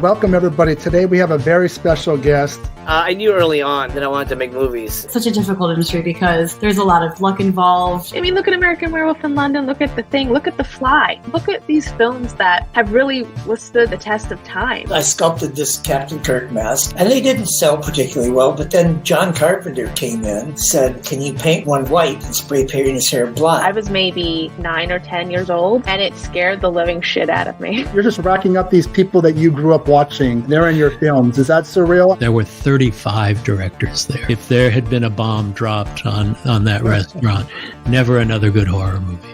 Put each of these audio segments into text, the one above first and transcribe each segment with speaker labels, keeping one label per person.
Speaker 1: Welcome, everybody. Today we have a very special guest.
Speaker 2: I knew early on that I wanted to make movies.
Speaker 3: It's such a difficult industry because there's a lot of luck involved.
Speaker 4: I mean, look at American Werewolf in London, look at The Thing, look at The Fly. Look at these films that have really withstood the test of time.
Speaker 5: I sculpted this Captain Kirk mask, and they didn't sell particularly well, but then John Carpenter came in, said, can you paint one white and spray paint his hair black?
Speaker 4: I was maybe 9 or 10 years old, and it scared the living shit out of me.
Speaker 1: You're just racking up these people that you grew up watching. They're in your films. Is that surreal?
Speaker 6: There were 35 directors there. If there had been a bomb dropped on that restaurant, never another good horror movie.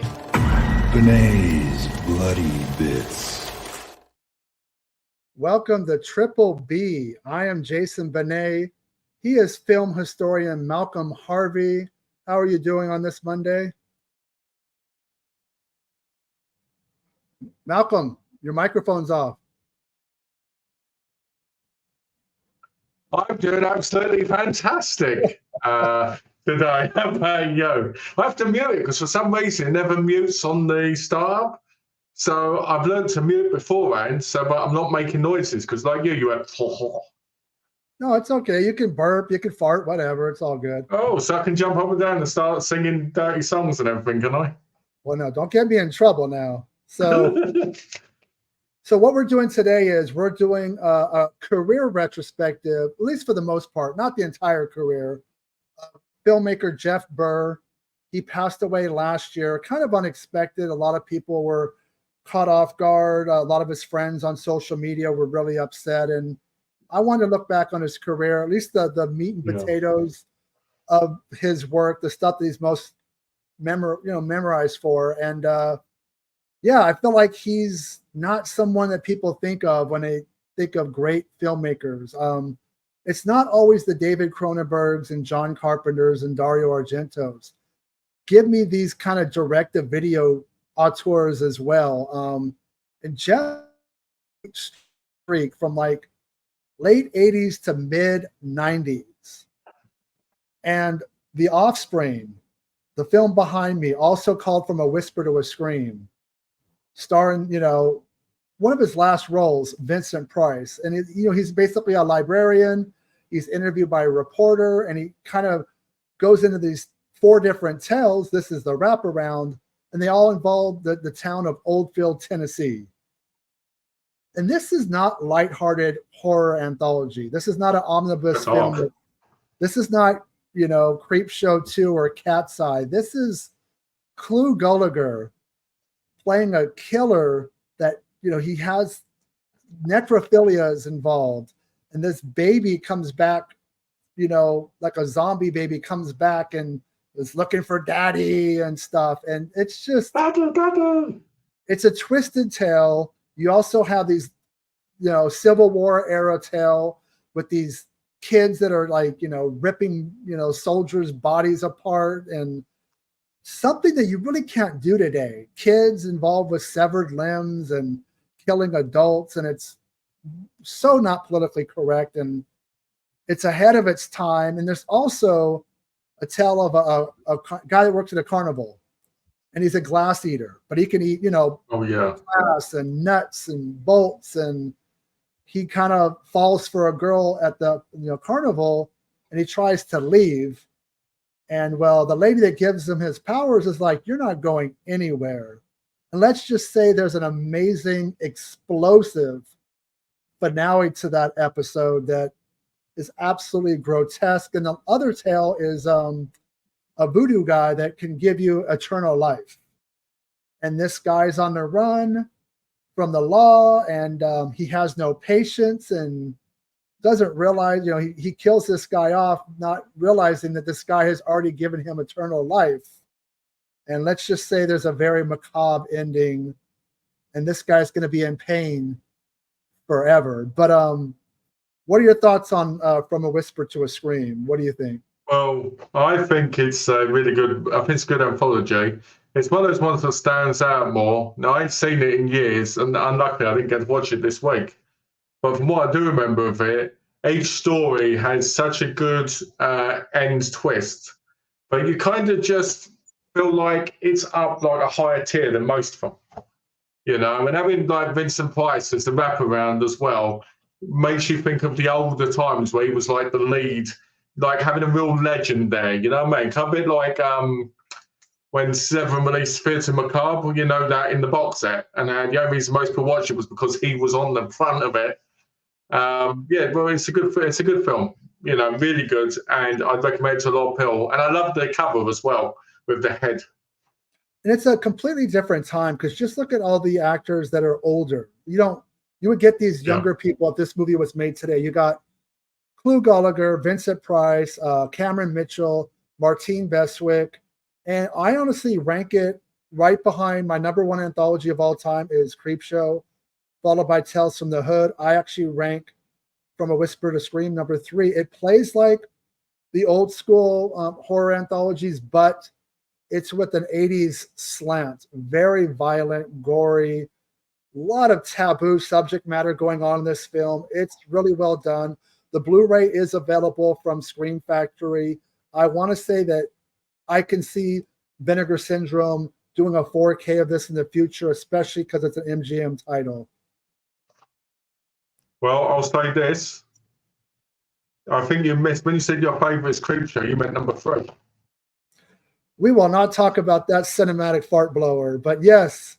Speaker 7: Bene's Bloody Bits.
Speaker 1: Welcome to Triple B. I am Jason Bene. He is film historian Malcolm Harvey. How are you doing on this Monday? Malcolm, your microphone's off.
Speaker 8: I'm doing absolutely fantastic today. I have to mute it because for some reason it never mutes on the startup. So I've learned to mute beforehand, but I'm not making noises because like you went.
Speaker 1: No, it's okay. You can burp, you can fart, whatever. It's all good.
Speaker 8: Oh, so I can jump up and down and start singing dirty songs and everything, can I?
Speaker 1: Well, no, don't get me in trouble now. So what we're doing today is we're doing a career retrospective, at least for the most part, not the entire career. Filmmaker Jeff Burr, he passed away last year, kind of unexpected. A lot of people were caught off guard. A lot of his friends on social media were really upset. And I wanted to look back on his career, at least the meat and potatoes of his work, the stuff that he's most memorized for. And I feel like he's not someone that people think of when they think of great filmmakers. It's not always the David Cronenbergs and John Carpenters and Dario Argentos. Give me these kind of direct-to-video auteurs as well. And Jeff streak from like late 80s to mid 90s. And The Offspring, the film behind me, also called From a Whisper to a Scream, starring, one of his last roles, Vincent Price. And, he's basically a librarian. He's interviewed by a reporter, and he kind of goes into these 4 different tales. This is the wraparound, and they all involve the town of Oldfield, Tennessee. And this is not lighthearted horror anthology. This is not an omnibus film. This is not, Creep Show 2 or Cat's Eye. This is Clu Gulager playing a killer that, he has necrophilia is involved. And this baby comes back, like a zombie baby comes back and is looking for daddy and stuff. And it's just, it's a twisted tale. You also have these, Civil War era tale with these kids that are like, ripping, soldiers' bodies apart, and something that you really can't do today. Kids involved with severed limbs and killing adults, and it's so not politically correct, and it's ahead of its time. And there's also a tale of a guy that works at a carnival, and he's a glass eater, but he can eat, glass and nuts and bolts, and he kind of falls for a girl at the carnival, and he tries to leave. And well, the lady that gives him his powers is like, you're not going anywhere. And let's just say there's an amazing, explosive finale to that episode that is absolutely grotesque. And the other tale is a voodoo guy that can give you eternal life. And this guy's on the run from the law, and he has no patience and doesn't realize, he kills this guy off, not realizing that this guy has already given him eternal life. And let's just say there's a very macabre ending, and this guy's going to be in pain forever. But what are your thoughts on From a Whisper to a Scream? What do you think?
Speaker 8: Well, I think it's really good. I think it's a good anthology. It's one of those ones that stands out more. Now, I ain't seen it in years, and unluckily, I didn't get to watch it this week. But from what I do remember of it, each story has such a good end twist. But you kind of just feel like it's up like a higher tier than most of them. You know, and having like Vincent Price as the wraparound as well makes you think of the older times where he was like the lead, like having a real legend there. You know what I mean? A bit like when Severin released Theatre Macabre, you know, that in the box set, and the only reason most people watched it was because he was on the front of it. Yeah, well, it's a good film. You know, really good, and I'd recommend it to a lot of people. And I love the cover as well with the head.
Speaker 1: And it's a completely different time because just look at all the actors that are older. You would get these younger people if this movie was made today. You got Clu Gallagher, Vincent Price, Cameron Mitchell, Martine Beswick, and I honestly rank it right behind my number one anthology of all time is Creepshow, followed by Tales from the Hood. I actually rank From a Whisper to Scream number 3. It plays like the old school horror anthologies, but it's with an 80s slant. Very violent, gory, a lot of taboo subject matter going on in this film. It's really well done. The Blu-ray is available from Scream Factory. I want to say that I can see Vinegar Syndrome doing a 4K of this in the future, especially because it's an MGM title.
Speaker 8: Well, I'll say this. I think you missed, when you said your favorite is Creepshow, you meant number 3.
Speaker 1: We will not talk about that cinematic fart blower, but yes,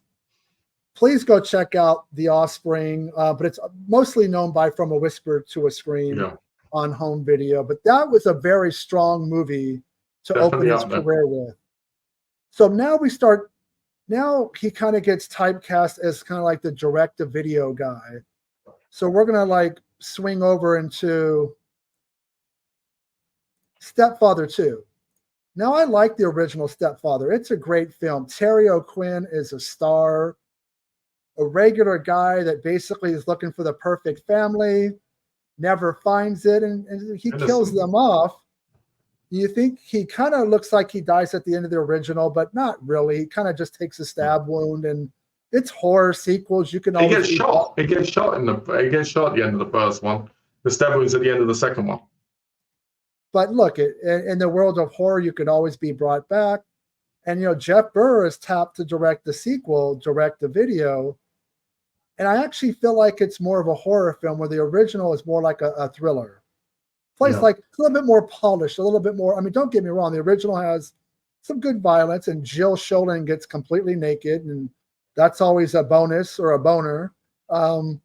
Speaker 1: please go check out The Offspring. But it's mostly known by From a Whisper to a Scream on home video. But that was a very strong movie to open his career with. So now he kind of gets typecast as kind of like the direct-to-video guy. So we're going to like swing over into Stepfather 2. Now, I like the original Stepfather. It's a great film. Terry O'Quinn is a star, a regular guy that basically is looking for the perfect family, never finds it, and he kills them off. You think he kind of looks like he dies at the end of the original, but not really. He kind of just takes a stab wound, and it's horror sequels. You can always
Speaker 8: He gets shot at the end of the first one. The stab wound's at the end of the second one.
Speaker 1: But look, in the world of horror, you could always be brought back. And, you know, Jeff Burr is tapped to direct the sequel, direct the video. And I actually feel like it's more of a horror film where the original is more like a thriller. Plays like a little bit more polished, a little bit more. I mean, don't get me wrong. The original has some good violence, and Jill Schoelen gets completely naked, and that's always a bonus or a boner. But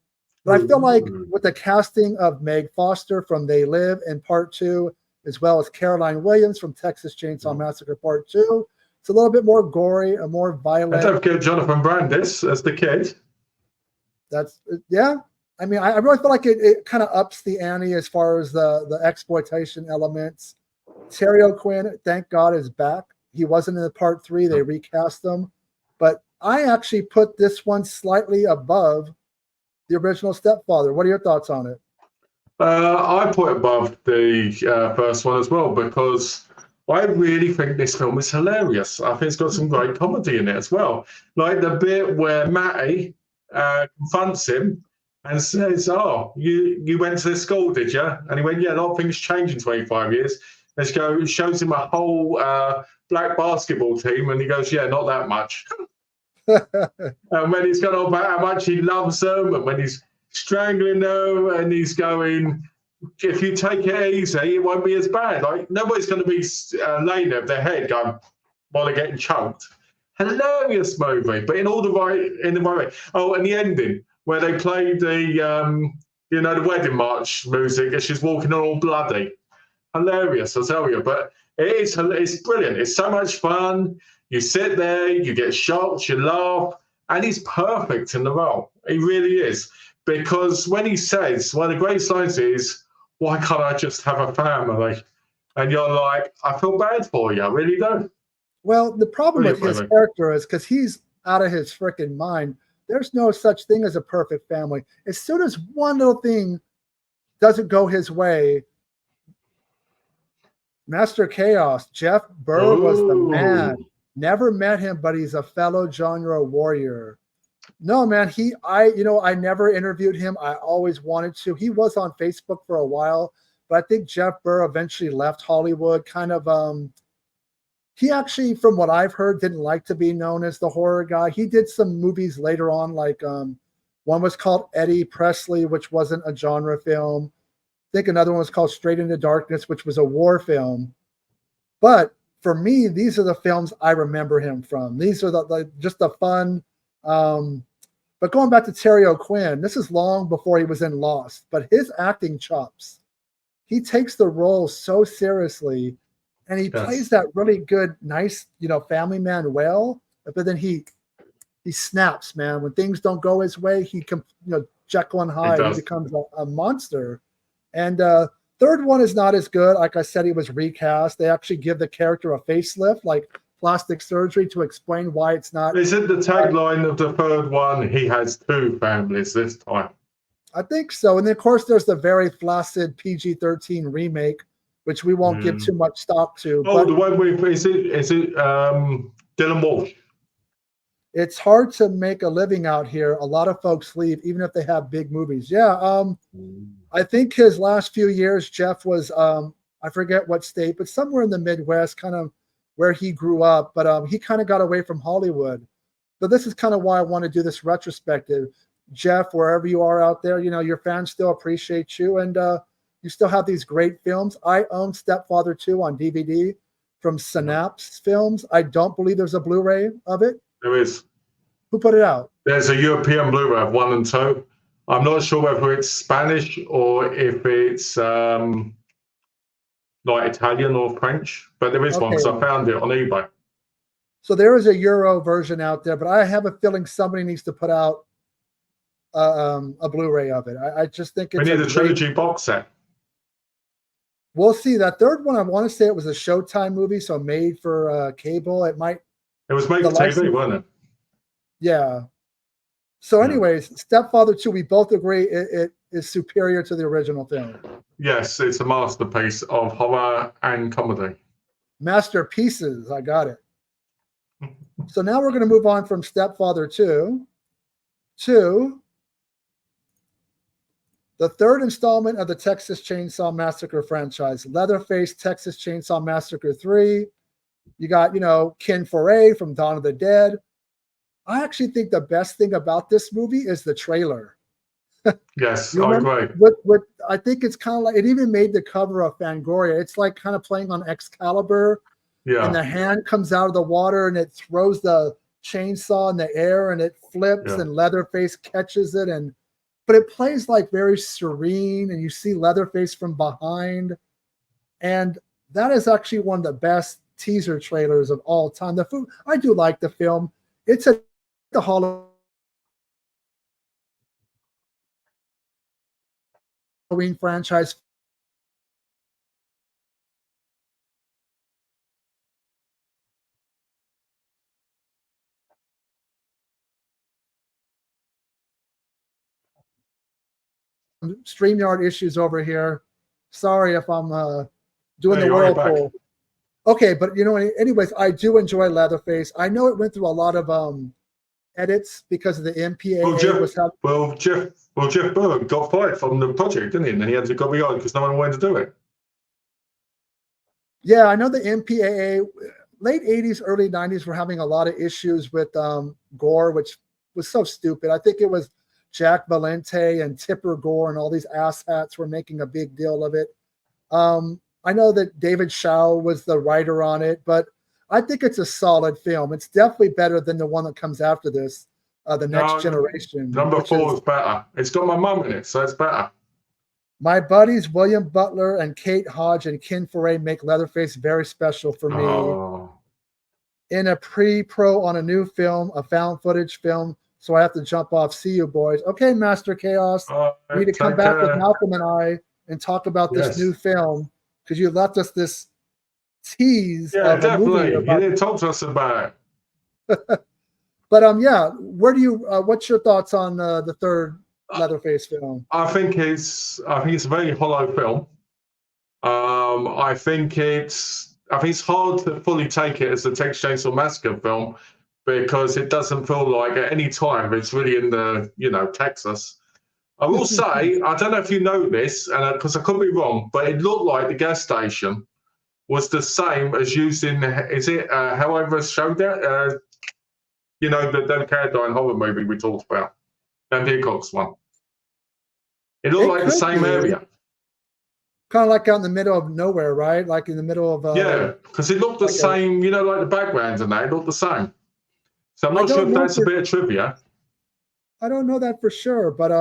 Speaker 1: I feel like with the casting of Meg Foster from They Live in Part 2, as well as Caroline Williams from Texas Chainsaw Massacre Part 2. It's a little bit more gory and more violent.
Speaker 8: Let's have Jonathan Brandis as the kid.
Speaker 1: I mean, I really feel like it kind of ups the ante as far as the exploitation elements. Terry O'Quinn, thank God, is back. He wasn't in the Part 3. They recast him. But I actually put this one slightly above the original Stepfather. What are your thoughts on it?
Speaker 8: I put it above the first one as well because I really think this film is hilarious. I think it's got some great comedy in it as well. Like the bit where Matty confronts him and says, "Oh, you went to this school, did you?" And he went, "Yeah, a lot of things changed in 25 years." And shows him a whole black basketball team, and he goes, "Yeah, not that much." And when he's gone on about how much he loves them, and when he's strangling them, and he's going, "If you take it easy, it won't be as bad." Like nobody's going to be laying there with their head going while they're getting choked. Hilarious movie, but in the right way. Oh, and the ending where they play the the wedding march music as she's walking on all bloody. Hilarious, I tell you. But it's brilliant. It's so much fun. You sit there, you get shocked, you laugh, and he's perfect in the role. He really is. Because when he says, one of the greatest lines is, "Why can't I just have a family?" And you're like, I feel bad for you. I really do.
Speaker 1: Well, the problem with his character is because he's out of his freaking mind. There's no such thing as a perfect family. As soon as one little thing doesn't go his way, Master Chaos, Jeff Burr was the man. Never met him, but he's a fellow genre warrior. No, man, I never interviewed him. I always wanted to. He was on Facebook for a while, but I think Jeff Burr eventually left Hollywood. He actually, from what I've heard, didn't like to be known as the horror guy. He did some movies later on, like one was called Eddie Presley, which wasn't a genre film. I think another one was called Straight into Darkness, which was a war film. But for me, these are the films I remember him from. These are just the fun. But going back to Terry O'Quinn, this is long before he was in Lost, but his acting chops, he takes the role so seriously, and he plays that really good, nice, family man well. But then he snaps, man. When things don't go his way, he can, Jekyll and Hyde, he becomes a monster. And third one is not as good. Like I said, he was recast. They actually give the character a facelift, like plastic surgery, to explain why it's not.
Speaker 8: Is it the tagline of the third one? He has two families this time.
Speaker 1: I think so. And then, of course, there's the very flaccid PG-13 remake, which we won't give too much stock to.
Speaker 8: Oh, the one with is it Dylan Walsh?
Speaker 1: It's hard to make a living out here. A lot of folks leave, even if they have big movies. Yeah. I think his last few years, Jeff was, I forget what state, but somewhere in the Midwest, kind of where he grew up. But he kind of got away from Hollywood. But this is kind of why I want to do this retrospective. Jeff, wherever you are out there, your fans still appreciate you. And you still have these great films. I own Stepfather 2 on DVD from Synapse Films. I don't believe there's a Blu-ray of it.
Speaker 8: There is.
Speaker 1: Who put it out?
Speaker 8: There's a European Blu-ray of 1 and 2. I'm not sure whether it's Spanish or if it's like Italian or French, but there is one because I found it on eBay.
Speaker 1: So there is a Euro version out there, but I have a feeling somebody needs to put out a Blu-ray of it. I just think it's
Speaker 8: we need a trilogy box set.
Speaker 1: We'll see. That third one, I want to say it was a Showtime movie, so made for cable. It was made for TV, wasn't it? Yeah. So anyways, Stepfather 2, we both agree it is superior to the original film.
Speaker 8: Yes, it's a masterpiece of horror and comedy.
Speaker 1: Masterpieces. I got it. So now we're going to move on from Stepfather 2 to the third installment of the Texas Chainsaw Massacre franchise, Leatherface Texas Chainsaw Massacre 3. You got, Ken Foray from Dawn of the Dead. I actually think the best thing about this movie is the trailer.
Speaker 8: Yes, I agree.
Speaker 1: I think it's kind of like, it even made the cover of Fangoria. It's like kind of playing on Excalibur. Yeah. And the hand comes out of the water and it throws the chainsaw in the air and it flips and Leatherface catches it. But it plays like very serene and you see Leatherface from behind. And that is actually one of the best teaser trailers of all time. I do like the film. It's the Halloween franchise. StreamYard issues over here. Sorry if I'm doing the whirlpool. Okay, but anyways, I do enjoy Leatherface. I know it went through a lot of edits because of the MPAA.
Speaker 8: Jeff Burr got fired from the project, didn't he? And then he had to go beyond because no one wanted to do it.
Speaker 1: Yeah, I know the MPAA, late 80s, early 90s were having a lot of issues with gore, which was so stupid. I think it was Jack Valente and Tipper Gore and all these asshats were making a big deal of it. I know that David Shaw was the writer on it, but I think it's a solid film. It's definitely better than the one that comes after this, The Next Generation.
Speaker 8: Number 4 is better. It's got my mum in it, so it's better.
Speaker 1: My buddies William Butler and Kate Hodge and Ken Foray make Leatherface very special for me.
Speaker 8: Oh.
Speaker 1: In a pre-pro on a new film, a found footage film, so I have to jump off. See you, boys. Okay, Master Chaos. We need to come back with Malcolm and I and talk about this new film because you left us this tease.
Speaker 8: Yeah, definitely. You didn't talk to us about
Speaker 1: it. But where do you? What's your thoughts on the third Leatherface film?
Speaker 8: I think it's a very hollow film. I think it's I think it's hard to fully take it as a Texas Chainsaw Massacre film because it doesn't feel like at any time it's really in the, Texas. I will say, I don't know if you know this, and because I could be wrong, but it looked like the gas station was the same as used in, however showed that? The Dan Carradine horror movie we talked about, Dan Peacock's one. It looked like the same area.
Speaker 1: Kind of like out in the middle of nowhere, right? Like in the middle of...
Speaker 8: yeah, because it looked the same, like the backgrounds and that, it looked the same. So I'm not sure if that's a bit of trivia.
Speaker 1: I don't know that for sure, but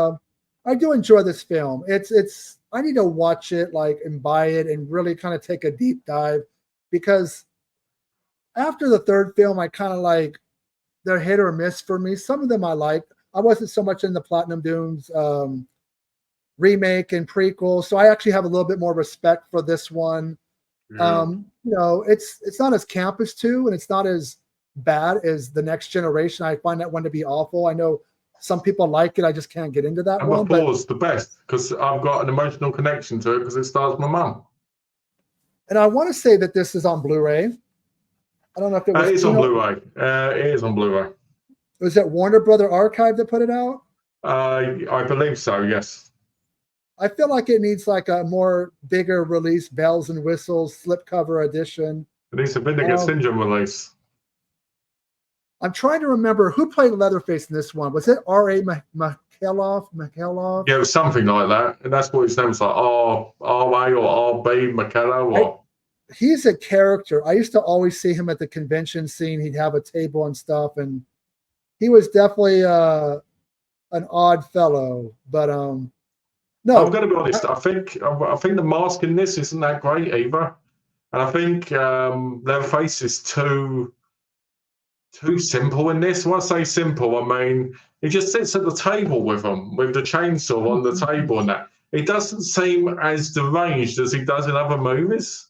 Speaker 1: I do enjoy this film. It's I need to watch it and buy it and really kind of take a deep dive, because after the third film, I kind of they're hit or miss for me. Some of them I liked. I wasn't so much in the Platinum Dunes remake and prequel, so I actually have a little bit more respect for this one.
Speaker 8: Yeah.
Speaker 1: It's not as camp as 2, and it's not as bad as The Next Generation. I find that one to be awful. I know some people like it. I just can't get into that one.
Speaker 8: And Four's the best because I've got an emotional connection to it because it stars my mum.
Speaker 1: And I want to say that this is on Blu-ray. I don't know if it was.
Speaker 8: It is on Blu-ray. It is on Blu-ray.
Speaker 1: Was it Warner Brother Archive that put it out?
Speaker 8: I believe so, yes.
Speaker 1: I feel like it needs a more bigger release, bells and whistles, slipcover edition.
Speaker 8: It needs a Vinegar Syndrome release.
Speaker 1: I'm trying to remember who played Leatherface in this one. Was it R.A. McKelloff?
Speaker 8: Yeah, it was something like that. And that's what his name was like, R.A. or R.B. McKelloff.
Speaker 1: He's a character. I used to always see him at the convention scene. He'd have a table and stuff, and he was definitely an odd fellow. But no,
Speaker 8: I'm going to be honest. I think the mask in this isn't that great either, and I think Leatherface is too simple in this. When I say simple, I mean he just sits at the table with them, with the chainsaw on the table, and that. It doesn't seem as deranged as he does in other movies.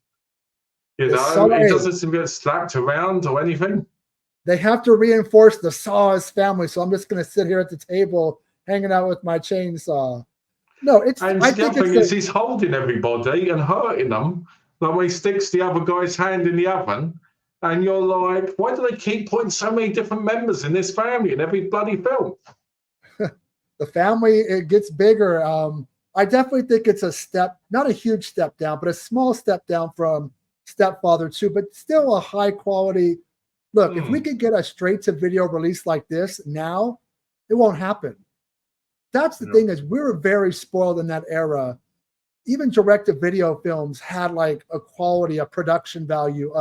Speaker 8: He doesn't seem to get slapped around or anything.
Speaker 1: They have to reinforce the Saw is family, so I'm just going to sit here at the table hanging out with my chainsaw. No, it's.
Speaker 8: And the other thing is, he's holding everybody and hurting them. Like when he sticks the other guy's hand in the oven, and you're like, why do they keep putting so many different members in this family in every bloody film?
Speaker 1: The family, it gets bigger. I definitely think it's a step, not a huge step down, but a small step down from Stepfather 2, but still a high quality. Look, if we could get a straight to video release like this now, it won't happen. That's the thing, is we were very spoiled in that era. Even direct-to-video films had a quality, a production value.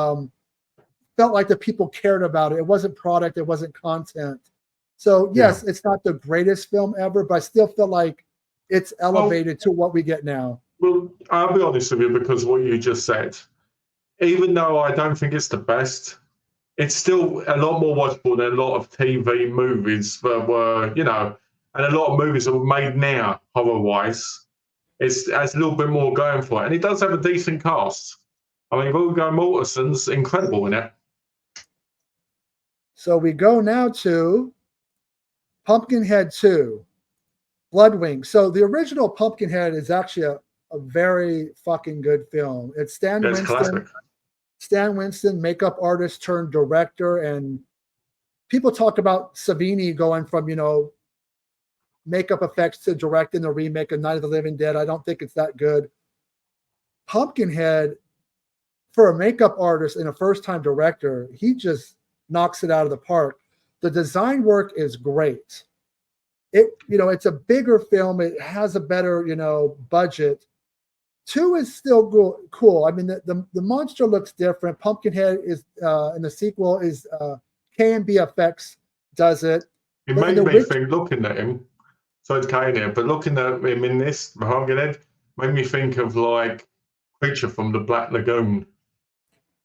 Speaker 1: Felt like the people cared about it. It wasn't product, it wasn't content. So yes, it's not the greatest film ever, but I still feel like it's elevated to what we get now.
Speaker 8: Well, I'll be honest with you, because what you just said, even though I don't think it's the best, it's still a lot more watchable than a lot of TV movies that were, and a lot of movies that were made now, horror-wise. It has a little bit more going for it. And it does have a decent cast. I mean, Viggo Mortensen's incredible in it.
Speaker 1: So we go now to Pumpkinhead 2, Bloodwing. So the original Pumpkinhead is actually a very fucking good film. It's Stan Winston, makeup artist turned director, and people talk about Savini going from, makeup effects to directing the remake of Night of the Living Dead. I don't think it's that good. Pumpkinhead, for a makeup artist and a first-time director, he just knocks it out of the park. The design work is great. It's a bigger film. It has a better, budget. 2 is still cool. I mean, the monster looks different. Pumpkinhead is in the sequel is K&B Effects does it.
Speaker 8: It made me think, looking at him, so it's Kane here, but looking at him in this Pumpkinhead made me think of Creature from the Black Lagoon.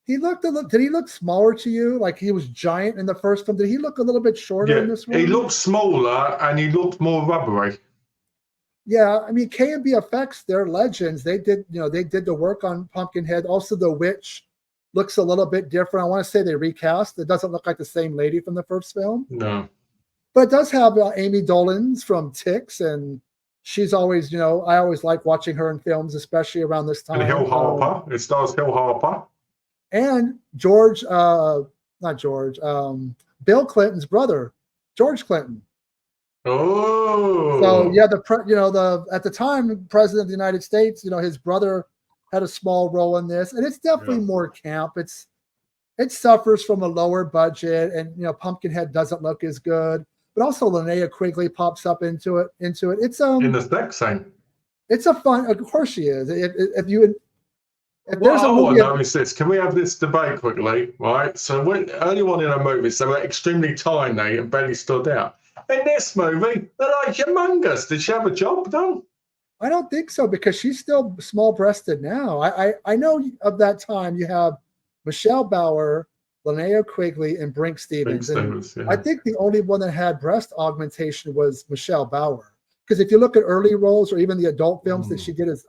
Speaker 1: Did he look smaller to you? Like he was giant in the first film. Did he look a little bit shorter in this one?
Speaker 8: He looked smaller and he looked more rubbery.
Speaker 1: Yeah, I mean, K&B Effects, they're legends. They did the work on Pumpkinhead. Also, the witch looks a little bit different. I want to say they recast. It doesn't look like the same lady from the first film.
Speaker 8: No.
Speaker 1: But it does have Amy Dolenz from Ticks, and she's always, I always like watching her in films, especially around this time.
Speaker 8: And Hill Harper. It stars Hill Harper.
Speaker 1: and George, not George, Bill Clinton's brother, George Clinton.
Speaker 8: Oh,
Speaker 1: So yeah, at the time, President of the United States, his brother had a small role in this, and it's definitely more camp. It suffers from a lower budget, and Pumpkinhead doesn't look as good. But also Linnea Quigley pops up into it. It's
Speaker 8: in the next scene.
Speaker 1: It's a fun. Of course she is. If
Speaker 8: Well,
Speaker 1: there's a
Speaker 8: I want
Speaker 1: movie,
Speaker 8: to know is this. Can we have this debate quickly? Right. So early on in a movie, they were extremely tiny and barely stood out. In this movie, they're like humongous. Did she have a job done?
Speaker 1: I don't think so, because she's still small-breasted now. I know of that time you have Michelle Bauer, Linnea Quigley, and Brink Stevens.
Speaker 8: Yeah.
Speaker 1: I think the only one that had breast augmentation was Michelle Bauer. Because if you look at early roles or even the adult films that she did as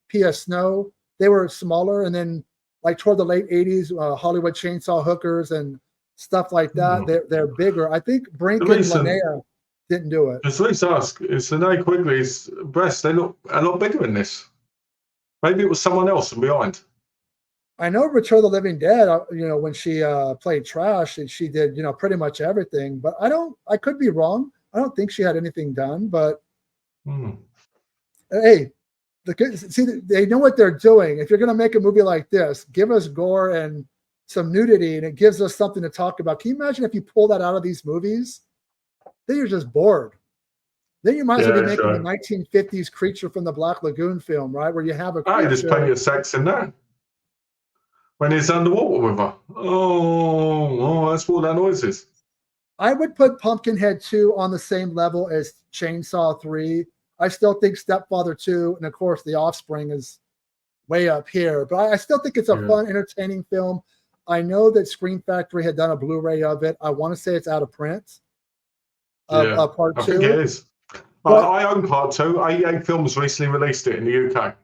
Speaker 1: P.S. Snow, they were smaller. And then like toward the late 80s, Hollywood Chainsaw Hookers and stuff like that, they're bigger. I think Brink and Linnea didn't do it.
Speaker 8: Just let's ask, is Linnea Quigley's breasts, they look a lot bigger in this? Maybe it was someone else from behind.
Speaker 1: I know Return of the Living Dead, when she played Trash, and she did, pretty much everything. But I could be wrong. I don't think she had anything done. But hey, they know what they're doing. If you're going to make a movie like this, give us gore and some nudity, and it gives us something to talk about. Can you imagine if you pull that out of these movies? Then you're just bored. Then you might as well be making a 1950s Creature from the Black Lagoon film, right? Where you have a creature.
Speaker 8: There's plenty of sex in that. When he's underwater with her. Oh, that's what that noise is.
Speaker 1: I would put Pumpkinhead 2 on the same level as Chainsaw 3. I still think Stepfather 2, and of course The Offspring is way up here. But I still think it's a fun, entertaining film. I know that Scream Factory had done a Blu-ray of it. I want to say it's out of print. Part 2.
Speaker 8: I think it is. I own part 2. A Films recently released it in the UK.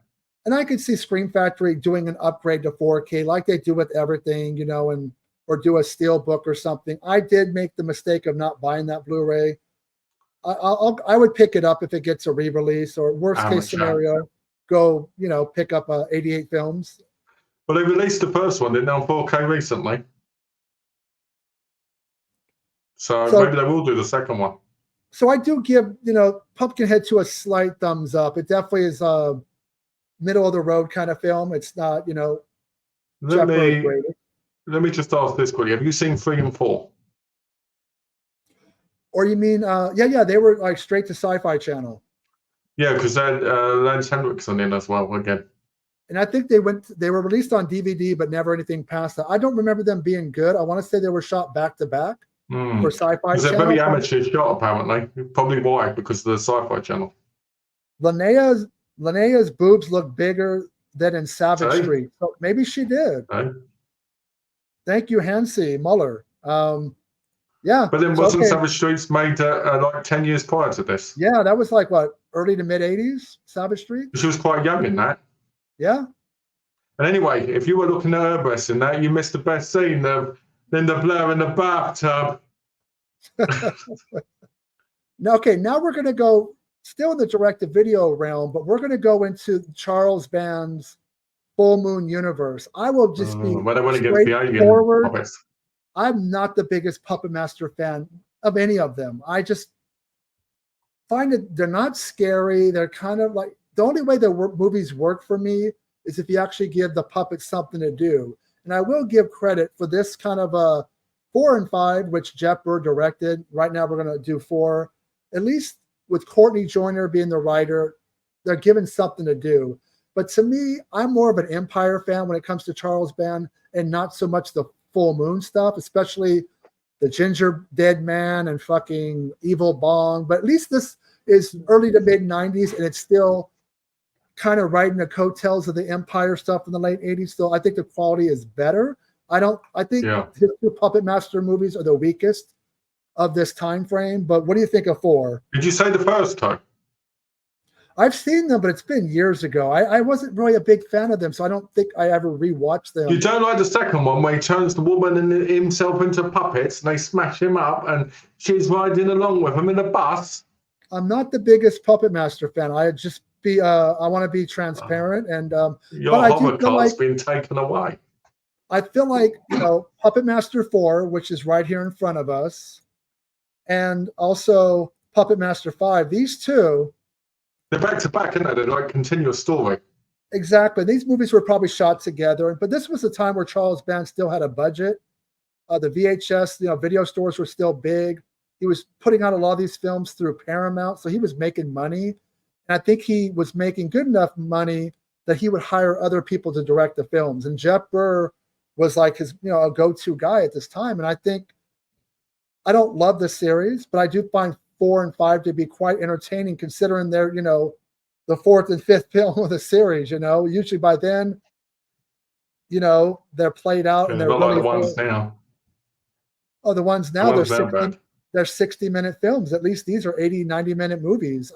Speaker 1: And I could see Scream Factory doing an upgrade to 4K like they do with everything, or do a steel book or something. I did make the mistake of not buying that Blu-ray. I would pick it up if it gets a re-release, or worst case scenario, go, pick up 88 Films.
Speaker 8: Well, they released the first one, didn't they, on 4K recently? So maybe they will do the second one.
Speaker 1: So I do give, Pumpkinhead 2 a slight thumbs up. It definitely is a middle of the road kind of film. It's not,
Speaker 8: Let me just ask this quickly. Have you seen 3 and 4?
Speaker 1: Or you mean, they were like straight to Sci-Fi Channel.
Speaker 8: Yeah, because Lance Henriksen in as well again.
Speaker 1: And I think they were released on DVD, but never anything past that. I don't remember them being good. I want to say they were shot back to back for Sci-Fi Channel.
Speaker 8: They're very amateur shot, apparently. Probably why, because of the Sci-Fi Channel.
Speaker 1: Linnea's boobs look bigger than in Savage Street. So maybe she did. Thank you, Hansi Muller.
Speaker 8: But then wasn't Savage Streets made like 10 years prior to this?
Speaker 1: Yeah, that was like what, early to mid 80s, Savage Street?
Speaker 8: She was quite young in that.
Speaker 1: Yeah.
Speaker 8: And anyway, if you were looking at her breasts in that, you missed the best scene, then the blur in the bathtub.
Speaker 1: Now we're going to go, still in the direct-to-video realm, but we're going to go into Charles Band's Full Moon universe. I will just be straightforward. I'm not the biggest Puppet Master fan of any of them. I just find that they're not scary. They're kind of like, the only way that movies work for me is if you actually give the puppets something to do. And I will give credit for this kind of 4 and 5, which Jeff Burr directed. Right now we're going to do 4. At least with Courtney Joyner being the writer, they're given something to do. But to me, I'm more of an Empire fan when it comes to Charles Band, and not so much the Full Moon stuff, especially the Ginger Dead Man and fucking Evil Bong. But at least this is early to mid 90s, and it's still kind of riding the coattails of the Empire stuff in the late 80s. Still, I think the quality is better. I think his 2 Puppet Master movies are the weakest of this time frame. But what do you think of 4?
Speaker 8: Did you say the first time?
Speaker 1: I've seen them, but it's been years ago. I wasn't really a big fan of them, so I don't think I ever rewatched them.
Speaker 8: You don't like the second one where he turns the woman and himself into puppets, and they smash him up, and she's riding along with him in a bus?
Speaker 1: I'm not the biggest Puppet Master fan. I want to be transparent, and
Speaker 8: your hover cart's been taken away.
Speaker 1: I feel like, Puppet Master 4, which is right here in front of us, and also Puppet Master 5, these two.
Speaker 8: They're back to back, aren't they? They're like continuous story.
Speaker 1: Exactly. These movies were probably shot together, but this was a time where Charles Band still had a budget. The VHS, video stores were still big. He was putting out a lot of these films through Paramount, so he was making money. And I think he was making good enough money that he would hire other people to direct the films. And Jeff Burr was like his, a go-to guy at this time. And I think, I don't love the series, but I do find 4 and 5 to be quite entertaining, considering they're, the 4th and 5th film of the series. Usually by then, they're played out and they're
Speaker 8: not
Speaker 1: really
Speaker 8: like the ones now.
Speaker 1: Oh, the ones now,
Speaker 8: The ones
Speaker 1: they're 60-minute films. At least these are 80, 90-minute movies.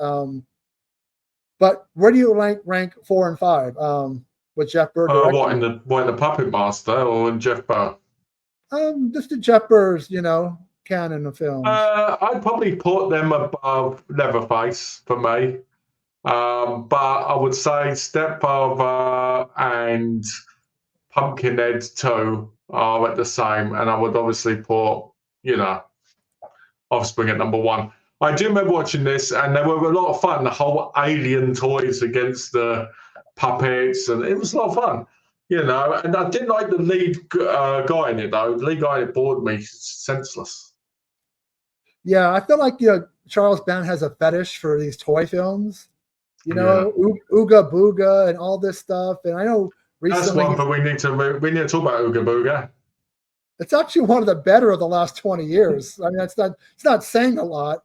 Speaker 1: But where do you rank 4 and 5 with Jeff Burr?
Speaker 8: What in the Puppet Master or in Jeff Burr?
Speaker 1: Just the Jeff Burr's, canon of films.
Speaker 8: I'd probably put them above Leatherface for me. But I would say Stepfather and Pumpkinhead 2 are at the same, and I would obviously put, Offspring at number 1. I do remember watching this, and they were a lot of fun. The whole alien toys against the puppets, and it was a lot of fun, And I didn't like the lead guy in it, though. The lead guy in it bored me senseless.
Speaker 1: Yeah, I feel like Charles Band has a fetish for these toy films. Ooga Booga and all this stuff. And I know recently
Speaker 8: that's one, but we need to talk about Ooga Booga.
Speaker 1: It's actually one of the better of the last 20 years. I mean, it's not saying a lot,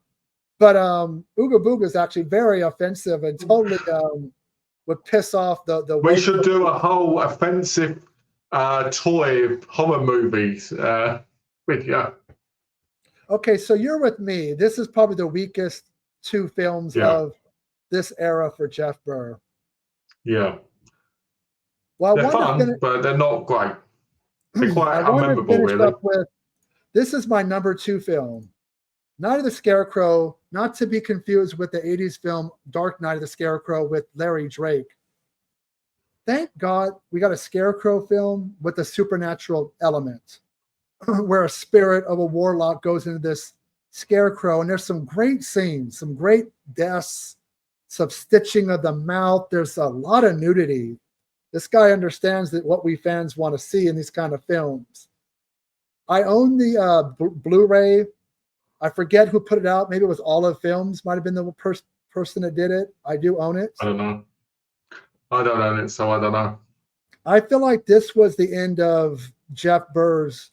Speaker 1: but Ooga Booga is actually very offensive and totally would piss off the.
Speaker 8: We should do a whole offensive toy horror movies video.
Speaker 1: Okay, so you're with me. This is probably the weakest 2 films of this era for Jeff Burr.
Speaker 8: Yeah.
Speaker 1: Well,
Speaker 8: they're fun, but they're not great. They're quite unmemorable, really.
Speaker 1: This is my number 2 film. Night of the Scarecrow, not to be confused with the 80s film Dark Night of the Scarecrow with Larry Drake. Thank God we got a Scarecrow film with a supernatural element where a spirit of a warlock goes into this scarecrow, and there's some great scenes, some great deaths, some stitching of the mouth. There's a lot of nudity. This guy understands that what we fans want to see in these kind of films. I own the Blu-ray. I forget who put it out. Maybe it was Olive Films. Might have been the person that did it. I do own it.
Speaker 8: I don't know. I don't own it, so I don't know.
Speaker 1: I feel like this was the end of Jeff Burr's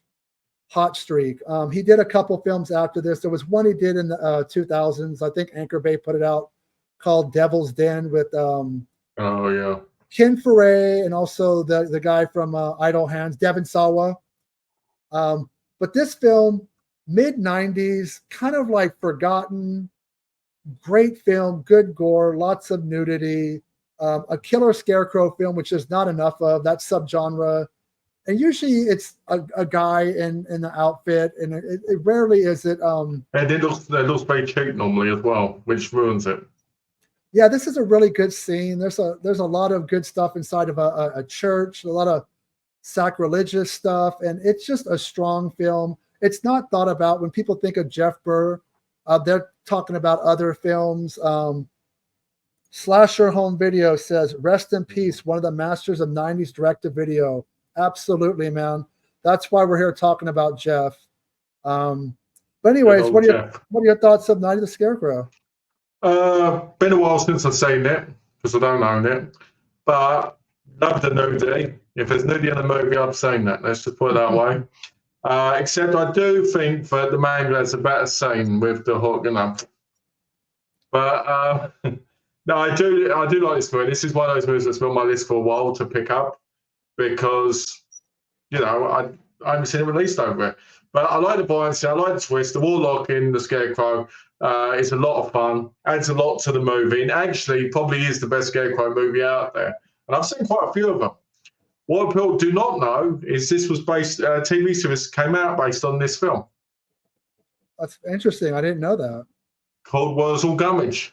Speaker 1: hot streak. He did a couple films after this. There was one he did in the 2000s. I think Anchor Bay put it out, called Devil's Den with Ken Foray and also the guy from Idle Hands, Devin Sawa. But this film, mid-90s, kind of like forgotten, great film, good gore, lots of nudity, a killer scarecrow film, which is not enough of that subgenre. And usually it's a guy in the outfit, and it rarely is it. And
Speaker 8: it looks very cheap normally as well, which ruins it.
Speaker 1: Yeah, this is a really good scene. There's a lot of good stuff inside of a church, a lot of sacrilegious stuff, and it's just a strong film. It's not thought about when people think of Jeff Burr. They're talking about other films. Slasher Home Video says, "Rest in peace, one of the masters of '90s direct-to-video." Absolutely, man. That's why we're here talking about Jeff. But anyways, what are your thoughts of Night of the Scarecrow?
Speaker 8: Been a while since I've seen it because I don't own it, but love the nudity. If there's nudity in the movie, I've seen that. Let's just put it that way. Except I do think that the manga has a better scene with the hook, But no, I do like this movie. This is one of those movies that's been on my list for a while to pick up because I haven't seen it released over it. But I like the buoyancy, I like the twist. The warlock in the Scarecrow is a lot of fun, adds a lot to the movie, and actually probably is the best Scarecrow movie out there. And I've seen quite a few of them. What people do not know is this was based, a TV series came out based on this film.
Speaker 1: That's interesting. I didn't know that.
Speaker 8: Called Was All Gummidge.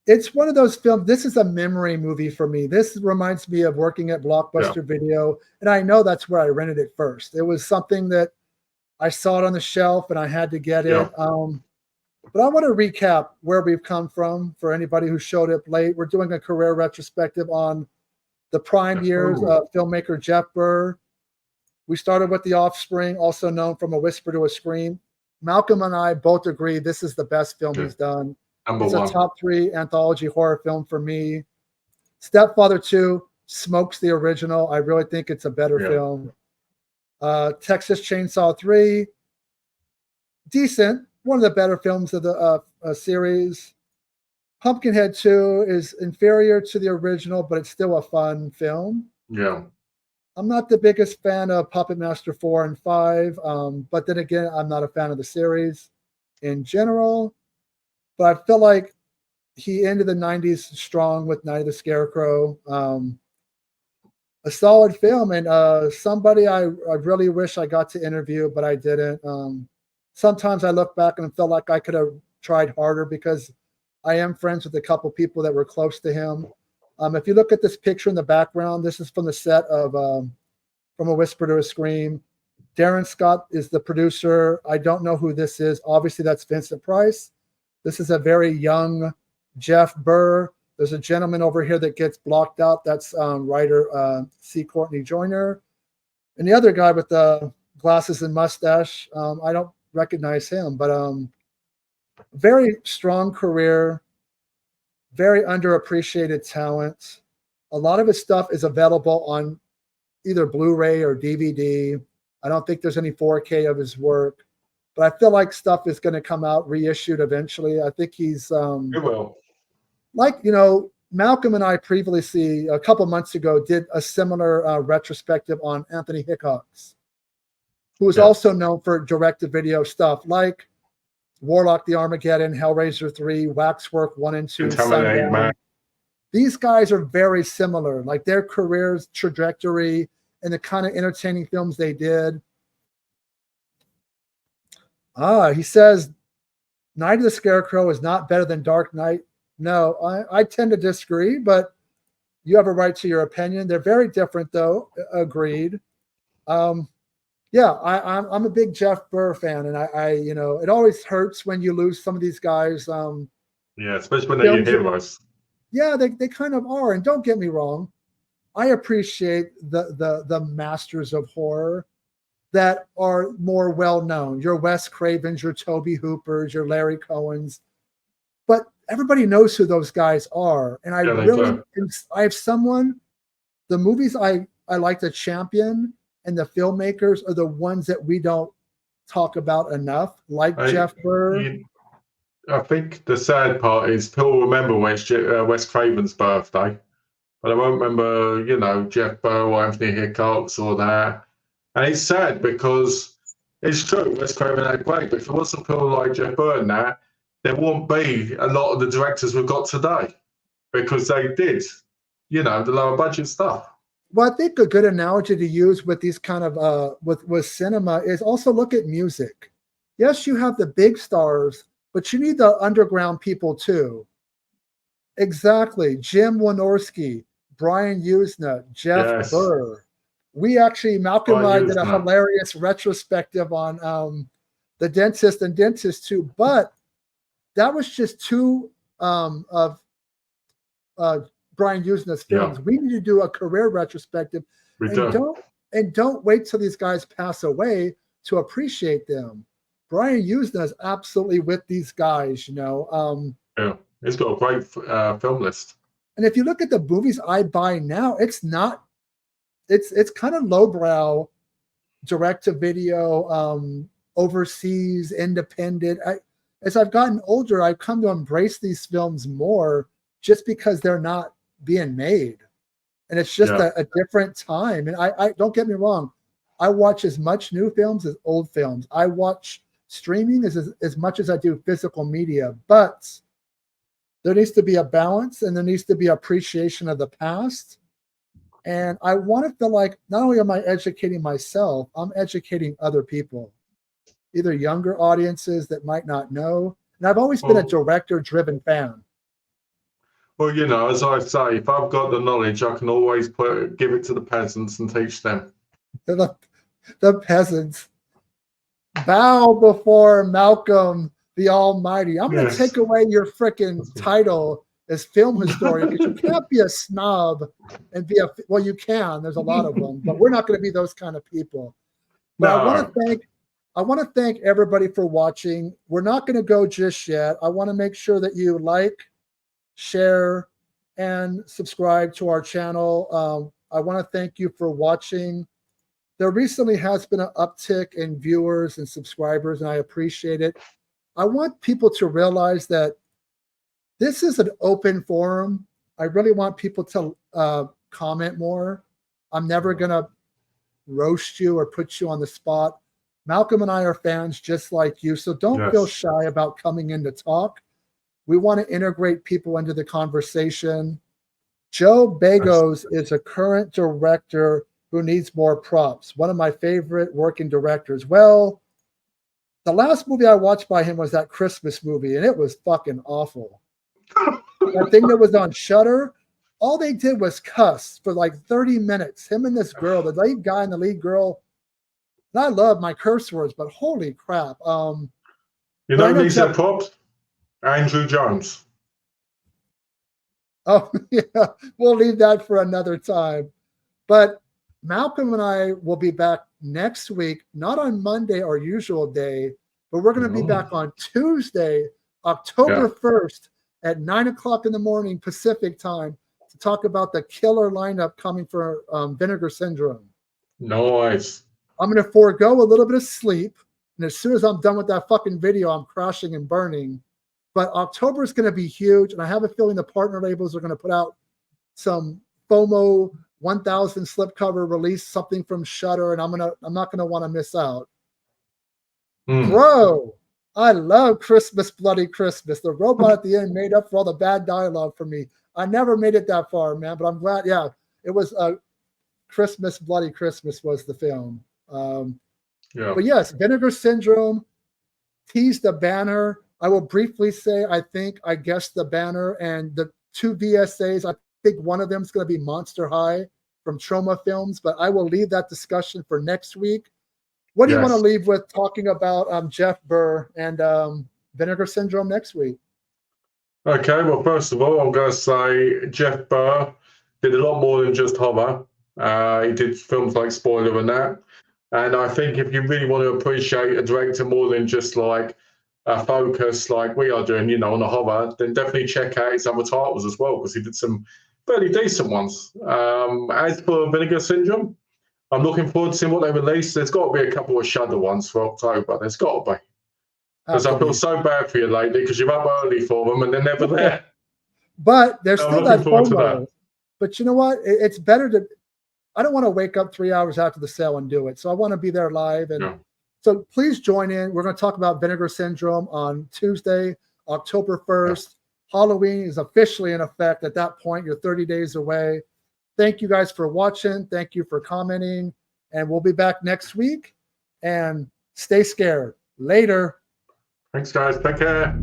Speaker 1: It's one of those films. This is a memory movie for me. This reminds me of working at Blockbuster Video, and I know that's where I rented it first. It was something that I saw it on the shelf and I had to get it. But I want to recap where we've come from for anybody who showed up late. We're doing a career retrospective on the prime years of filmmaker Jeff Burr. We started with The Offspring, also known from A Whisper to a Scream. Malcolm and I both agree this is the best film he's done. It's a top 3 anthology horror film for me. Stepfather 2 smokes the original. I really think it's a better film. Texas Chainsaw 3, decent. One of the better films of the series. Pumpkinhead 2 is inferior to the original, but it's still a fun film.
Speaker 8: Yeah.
Speaker 1: I'm not the biggest fan of Puppet Master 4 and 5, but then again, I'm not a fan of the series in general. But I feel like he ended the 90s strong with Night of the Scarecrow. A solid film, and somebody I really wish I got to interview, but I didn't. Sometimes I look back and feel like I could have tried harder because I am friends with a couple people that were close to him. If you look at this picture in the background, this is from the set of From a Whisper to a Scream. Darren Scott is the producer. I don't know who this is. Obviously, that's Vincent Price. This is a very young Jeff Burr. There's a gentleman over here that gets blocked out. That's writer C. Courtney Joyner. And the other guy with the glasses and mustache, I don't recognize him, but very strong career, very underappreciated talent. A lot of his stuff is available on either Blu-ray or DVD. I don't think there's any 4K of his work, but I feel like stuff is going to come out reissued eventually. I think he's
Speaker 8: It will.
Speaker 1: Like, Malcolm and I previously, a couple months ago, did a similar retrospective on Anthony Hickox, who is also known for direct-to-video stuff like Warlock the Armageddon, Hellraiser 3, Waxwork 1 and 2, Sundown. These guys are very similar, like their careers, trajectory, and the kind of entertaining films they did. He says, Night of the Scarecrow is not better than Dark Knight. No, I tend to disagree, but you have a right to your opinion. They're very different, though. Agreed. I'm a big Jeff Burr fan, and I it always hurts when you lose some of these guys.
Speaker 8: Especially when they're your heroes.
Speaker 1: Yeah, they kind of are. And don't get me wrong, I appreciate the masters of horror that are more well known. Your Wes Cravens, your Tobe Hoopers, your Larry Cohens, but everybody knows who those guys are. And I have someone. The movies I like to champion and the filmmakers are the ones that we don't talk about enough, Jeff Burr.
Speaker 8: I think the sad part is people remember when it's Wes Craven's birthday, but I won't remember, Jeff Burr or Anthony Hickox or that. And it's sad because it's true, Wes Craven had great, but if it wasn't people like Jeff Burr and that, there won't be a lot of the directors we've got today because they did, the lower budget stuff.
Speaker 1: Well, I think a good analogy to use with these kind of with cinema is also look at music. Yes, you have the big stars, but you need the underground people too. Exactly. Jim Wynorski, Brian Usna, Jeff Burr. We actually, Malcolm and I did a hilarious retrospective on The Dentist and Dentist 2, but that was just two of Brian Usna's films. We need to do a career retrospective and don't wait till these guys pass away to appreciate them. Brian Usna is absolutely with these guys, he's got
Speaker 8: a great film list.
Speaker 1: And if you look at the movies I buy now, it's kind of lowbrow, direct to video, overseas, independent. As I've gotten older, I've come to embrace these films more just because they're not being made. And it's just a different time. And I don't get me wrong, I watch as much new films as old films. I watch streaming as much as I do physical media, but there needs to be a balance and there needs to be appreciation of the past. And I want to feel like not only am I educating myself, I'm educating other people, either younger audiences that might not know. And I've always been a director-driven fan.
Speaker 8: Well, you know, as I say, if I've got the knowledge, I can always give it to the peasants and teach them.
Speaker 1: The peasants bow before Malcolm the Almighty. I'm going to take away your freaking title as film historian because you can't be a snob and be well, you can. There's a lot of them, but we're not going to be those kind of people. But no. I want to thank everybody for watching. We're not going to go just yet. I want to make sure that you like, share, and subscribe to our channel. I want to thank you for watching. There recently has been an uptick in viewers and subscribers, and I appreciate it. I want people to realize that this is an open forum. I really want people to comment more. I'm never going to roast you or put you on the spot. Malcolm and I are fans just like you, so don't feel shy about coming in to talk. We want to integrate people into the conversation. Joe Bagos is a current director who needs more props. One of my favorite working directors. Well, the last movie I watched by him was that Christmas movie, and it was fucking awful. That thing that was on Shudder, all they did was cuss for like 30 minutes. Him and this girl, the lead guy and the lead girl. And I love my curse words, but holy crap.
Speaker 8: You know who needs their props? Andrew Jones.
Speaker 1: Oh, yeah. We'll leave that for another time. But Malcolm and I will be back next week, not on Monday, our usual day, but we're going to be back on Tuesday, October 1st at 9 o'clock in the morning Pacific time to talk about the killer lineup coming for Vinegar Syndrome.
Speaker 8: Nice.
Speaker 1: I'm going to forego a little bit of sleep. And as soon as I'm done with that fucking video, I'm crashing and burning. But October is going to be huge. And I have a feeling the partner labels are going to put out some FOMO 1000 slipcover release, something from Shudder. And I'm not going to want to miss out. Bro, I love Christmas, Bloody Christmas. The robot at the end made up for all the bad dialogue for me. I never made it that far, man. But I'm glad. Yeah, it was Christmas, Bloody Christmas was the film. But yes, Vinegar Syndrome, tease the banner. I will briefly say I guessed the banner and the two VSAs. I think one of them is going to be Monster High from Trauma Films, but I will leave that discussion for next week. What do you want to leave with talking about Jeff Burr and Vinegar Syndrome next week?
Speaker 8: Okay, well, first of all, I'm going to say Jeff Burr did a lot more than just horror. He did films like Spoiler and that. And I think if you really want to appreciate a director more than just like a focus like we are doing, you know, on the horror, then definitely check out his other titles as well, because he did some fairly decent ones. As for Vinegar Syndrome, I'm looking forward to seeing what they release. There's got to be a couple of Shudder ones for October. There's got to be. Because I feel so bad for you lately because you're up early for them and they're never there.
Speaker 1: But there's still that FOMO. But you know what? It's better to... I don't want to wake up 3 hours after the sale and do it. So I want to be there live. And so please join in. We're going to talk about Vinegar Syndrome on Tuesday, October 1st. Halloween is officially in effect. At that point, you're 30 days away. Thank you guys for watching. Thank you for commenting. And we'll be back next week. And stay scared. Later.
Speaker 8: Thanks, guys. Take care.